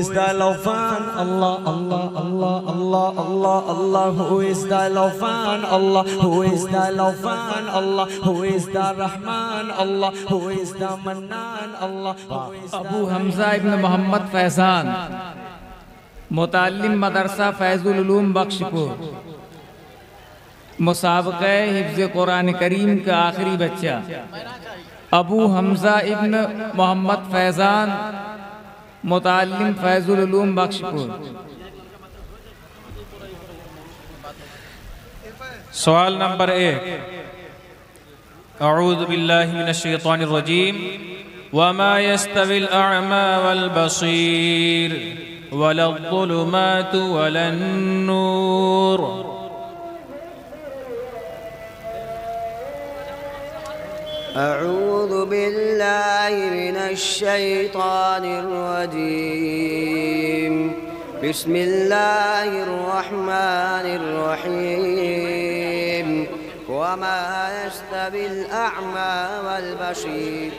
is the Lawfan? Allah, Allah, Allah, Allah, Allah, Allah. Who is the Lawfan? Allah. Who is the Lawfan? Allah. Who is the Rahman? Allah. Who is the Mannan? Allah. Abu Hamza ibn Muhammad Faizan, मुताल्लिम मदरसा फैजुल उलूम बख्शपुर, मुसाबक़े हिफ्ज़ कुरान करीम का आखिरी बच्चा अबू हमजा इब्न मोहम्मद फैज़ान, मुताल्लिम फैजुल उलूम बख्शपुर। सवाल नंबर 1, अऊज़ु बिल्लाहि मिनश शैतानिर रजीम, वमा यस्तविल अअमा वल बसीर वलज़्ज़ुलुमातु वलन्नूर। अऊज़ु बिल्लाहि मिनश शैतानिर रजीम, बिस्मिल्लाहिर रहमानिर रहीम, वमा यस्तविल अअमा वल बसीर।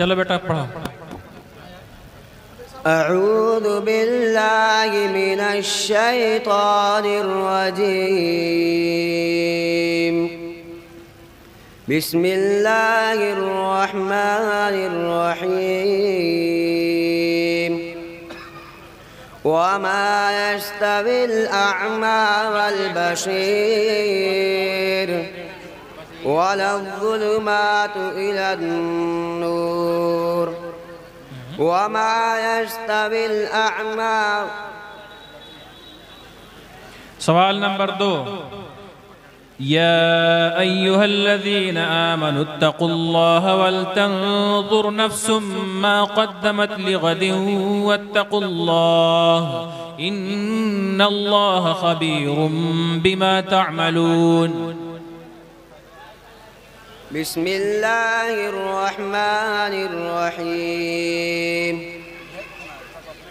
चलो बेटा पढ़ो। अऊज़ु बिल्लाहि मिनश शैतानिर रजीम, बिस्मिल्लाहिर रहमानिर रहीम, वमा यस्तविल अअमा वल बसीर वलज़्ज़ुलुमातु इलन नूर, वमा यस्तविल अअमा। सवाल नंबर 2, या अय्युहल्लज़ीना आमनु इत्तक़ुल्लाह वलतंज़ुर नफ्सुम मा क़द्दमत लिग़दिन वत्तक़ुल्लाह इन्नल्लाह ख़बीरुम बिमा तअमलून। बिस्मिल्लाहिर रहमानिर रहीम,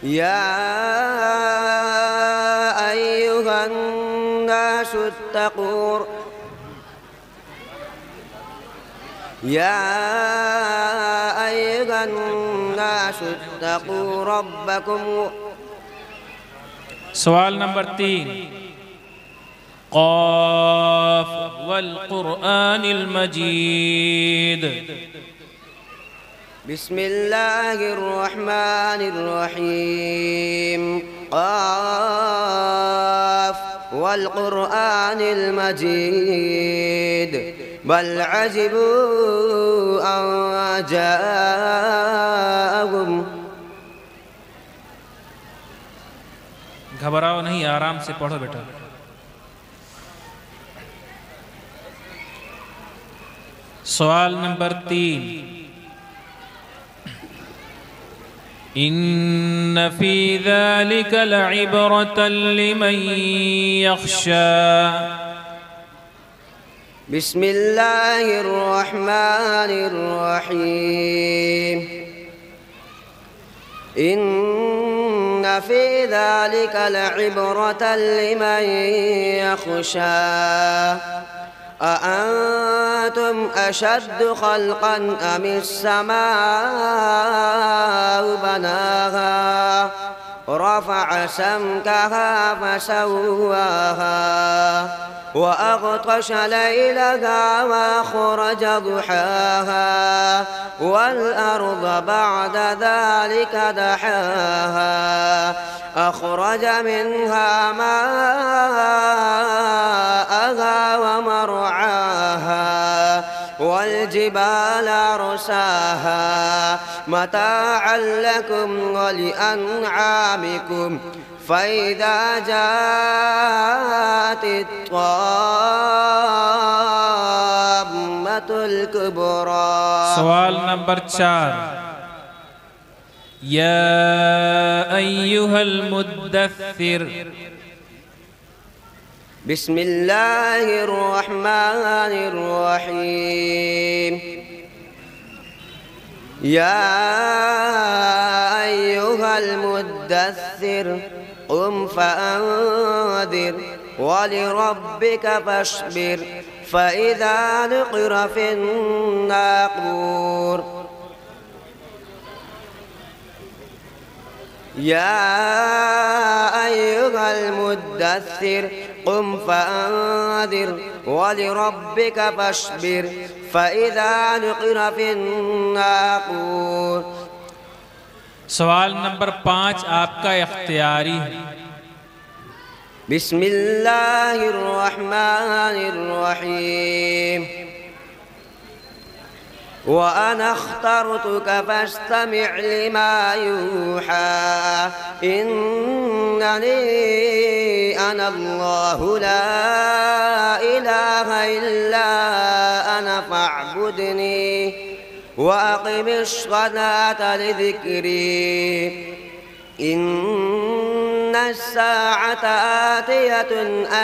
या अय्युहन नासु इत्तक़ू, या अय्युहन नासु इत्तक़ू रब्बकुम। सवाल नंबर 3, क़ाफ वल क़ुरआनिल मजीद। बिस्मिल्लाहिर रहमानिर रहीम, क़ाफ वल क़ुरआनिल मजीद, बल अजिबू अन जाअहुम। घबराओ नहीं, आराम से पढ़ो बेटा। सवाल नंबर 3, इन्न फी ज़ालिका लइब्रतन लिमन यख्शा। बिस्मिल्लाहिर रहमानिर रहीम, इन्न إن في ذلك لعبرة لمن يخشى أأنتم أشد خلقا أم السماء بناها رفع سمكها فسواها وأغطش ليلها وأخرج ضحاها والأرض بعد ذلك دحاها أخرج منها ماءها ومرعاها والجبال أرساها متاعا لكم ولأنعامكم فإذا جاءت الطامة الكبرى. سوال نمبر 4. يا أيها المدثر. بسم الله الرحمن الرحيم. يا أيها المدثر قم فأنذر ولربك فاصبر فإذا نقر في الناقور. يا أيها المدثر قم فأنذر ولربك فاصبر فإذا نقر في الناقور. सवाल नंबर 5 आपका इख्तियारी है। बिस्मिल्लाहिर्रहमानिर्रहीम। وأنا اخترتك فاستمع لما يوحى إنني أنا الله لا إله إلا أنا فاعبدني وأقم الصلاة لذكري إن الساعة آتية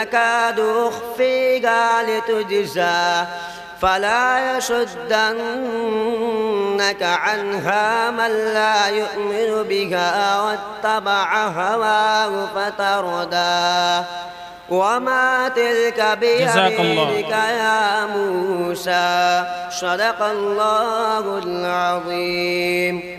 أكاد أخفيها لتجزى فلا يصدنك عنها من لا يؤمن بها واتبع هواه فتردى وما تلك بيمينك يا موسى صدق الله العظيم.